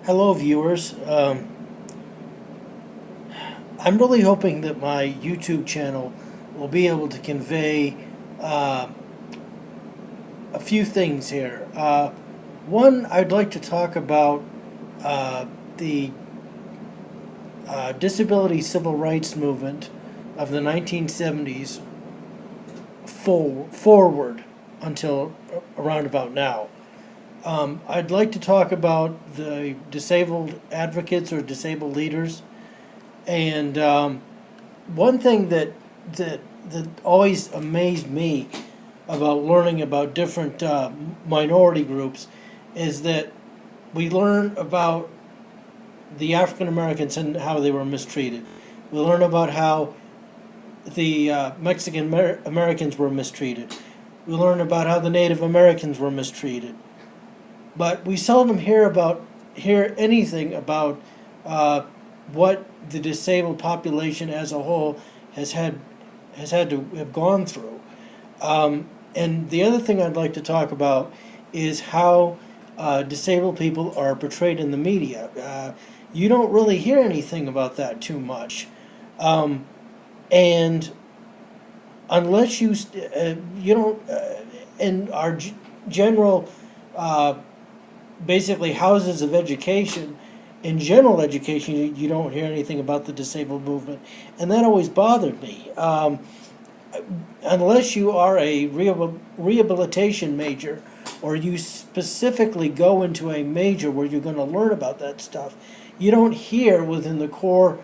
Hello, viewers. I'm really hoping that my YouTube channel will be able to convey uh, a few things here. One, I'd like to talk about the disability civil rights movement of the 1970s forward until around about now. I'd like to talk about the disabled advocates or disabled leaders. And one thing that always amazed me about learning about different minority groups is that we learn about the African Americans and how they were mistreated. We learn about how the Mexican Americans were mistreated. We learn about how the Native Americans were mistreated. But we seldom hear anything about what the disabled population as a whole has had to have gone through. And the other thing I'd like to talk about is how disabled people are portrayed in the media. You don't really hear anything about that too much, and unless you don't in our general basically houses of education. In general education, you don't hear anything about the disabled movement, and that always bothered me. Unless you are a rehabilitation major, or you specifically go into a major where you're going to learn about that stuff, you don't hear within the core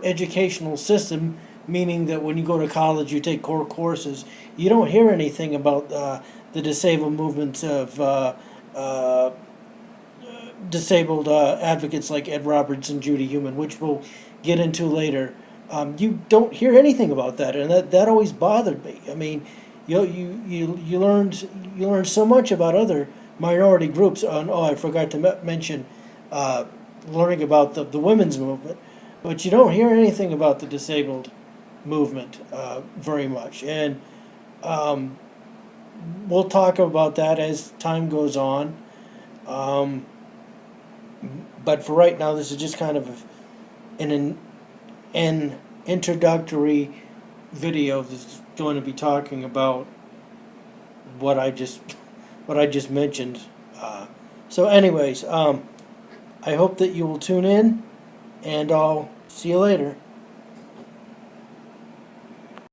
educational system, meaning that when you go to college you take core courses, you don't hear anything about the disabled movements of disabled advocates like Ed Roberts and Judy Heumann, which we'll get into later. You don't hear anything about that, and that always bothered me. I mean, you learned so much about other minority groups. Oh, I forgot to mention learning about the women's movement, but you don't hear anything about the disabled movement very much. And we'll talk about that as time goes on. But for right now, this is just kind of an introductory video that's going to be talking about what I just mentioned. So, anyways, I hope that you will tune in, and I'll see you later.